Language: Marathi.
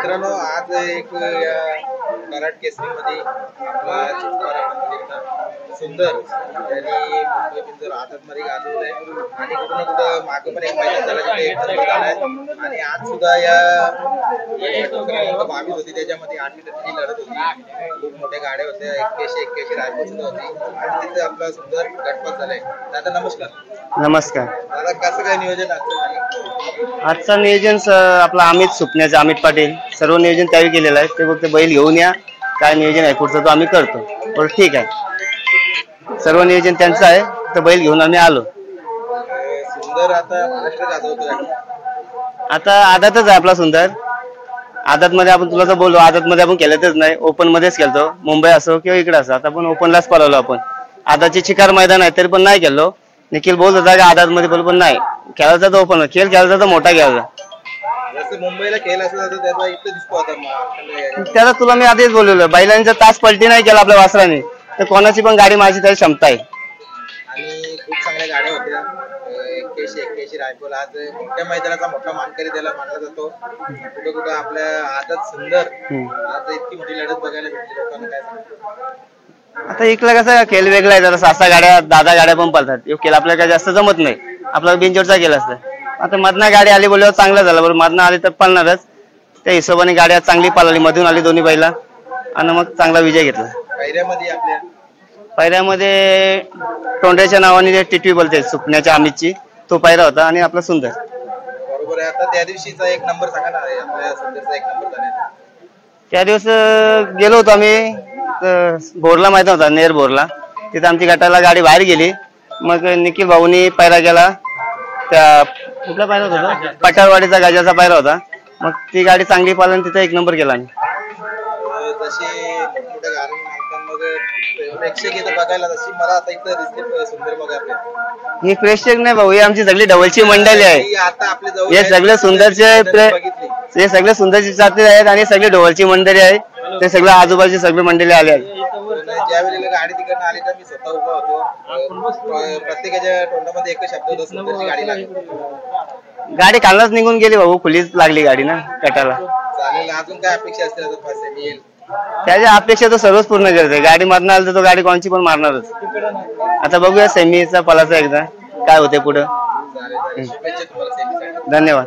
मित्रांनो, आज एक कराड केसरीमध्ये सुंदर त्यांनी मुंबई पिंजर हातामध्ये गाजवलंय आणि कुठं ना कुठं मागं पण एक मैदान झालं तिथे एक नंबर झालाय आणि आज सुद्धा या 22 होती त्याच्यामध्ये 8 मीटरची लढत होती. खूप मोठ्या गाड्या होत्या, 81 रायफल सुद्धा होती आणि तिथे आपला सुंदर गटपास झालाय. दादा नमस्कार. नमस्कार दादा, कसं काय नियोजन आजचं नियोजन आपला अमित सुपण्याचं अमित पाटील सर्व नियोजन त्यावेळी केलेलं आहे. ते फक्त बैल घेऊन या, काय नियोजन आहे पुढचं तो आम्ही करतो. बरं ठीक आहे, सर्व नियोजन त्यांचं आहे. तर बैल घेऊन आम्ही आलो. सुंदर आता महाराष्ट्र गाजवतोय. आता आदातच आहे आपला सुंदर. आदात मध्ये आपण तुला तर बोललो, आदात मध्ये आपण केलंच नाही, ओपन मध्येच खेळतो. मुंबई असो किंवा इकडे असो, आता आपण ओपनलाच पळवलो. आपण आदाची चिकार मैदान आहे तरी पण नाही खेळलो. निखिल बोलत होता की आदात मध्ये बोल, पण नाही खेळायचा तर ओपन खेळ खेळायचा तर मोठा खेळायचा. मुंबईला खेळ असं त्याचा इथं दिसतो आता. त्याला तुला मी आधीच बोललेलो, बैलांचा तास पलटी नाही केला आपल्या वासराने तर कोणाची पण गाडी माझी त्याची क्षमता आहे. आणि खूप चांगल्या गाड्या होत्या. 81 रायफल आज मोठ्या मैदानाचा मोठा मानकरी त्याला मानला जातो. कुठं कुठं आपल्या आदत सुंदर आज इतकी मोठी लढत बघायला भेटली. लोकांना काय सांगतो, आता इकडला कसा खेळ वेगळा आहे. जरा 6 गाड्या 10 गाड्या पण पळतात. केला आपल्याला काय जास्त जमत नाही. आपला बिनजोडचा केला असतं. आता मधना गाडी आली बोलल्यावर चांगलं झालं. बरं मधना आली तर पळणारच. त्या हिशोबाने गाड्या चांगली पळाली, मधून आली दोन्ही बैला आणि मग चांगला विजय घेतला. पायऱ्यामध्ये तोंड्याच्या नावाने टिटवी बोलते सुपण्याच्या अमितची, तो पायरा होता आणि आपला सुंदर. बरोबर आहे. आता त्या दिवशीचा एक नंबर सांगा ना, आपल्या सुंदरचा एक नंबर झाला. त्या दिवस गेलो होतो आम्ही भोरला, माहिती होता नेर भोरला. तिथे आमची गटाला गाडी बाहेर गेली. मग निखिल भाऊनी पायरा गेला. त्या कुठला पायरा होता, पठारवाडीचा गाजाचा पायरा होता. मग ती गाडी चांगली पाहिली आणि तिथे एक नंबर केला आम्ही. जशी मोठमोठ्या गाड्या मग प्रेक्षक येतं बघायला, तशी मला आता इथं दिसते सुंदर बघायला. ही प्रेक्षक नाही भाऊ, ही आमची सगळी डवलची मंडळी आहे. आता आपले हे सगळे सुंदरचे हे सगळे सुंदरचे साथी आहेत आणि सगळे ढोलची मंडळी आहे. ते सगळे आजूबाजूची सगळी मंडळी आले आहेत. ज्या वेळेला गाडी तिकडनं आली तर मी स्वतः उभा होतो. प्रत्येकाच्या तोंडामध्ये एकच शब्द होता, सुंदरची गाडी लागली. गाडी कालच निघून गेली भाऊ, खुलीच लागली गाडी ना कटाला. चालेल, अजून काय अपेक्षा असतील येईल त्याच्या अपेक्षा तो सर्वच पूर्ण करते. गाडी मारणार आली तर तो गाडी कोणची पण मारणारच. आता बघूया सेमीचा पलाचा एकदा काय होते पुढं. चालेल, शुभेच्छा तुम्हाला सेमीसाठी. धन्यवाद.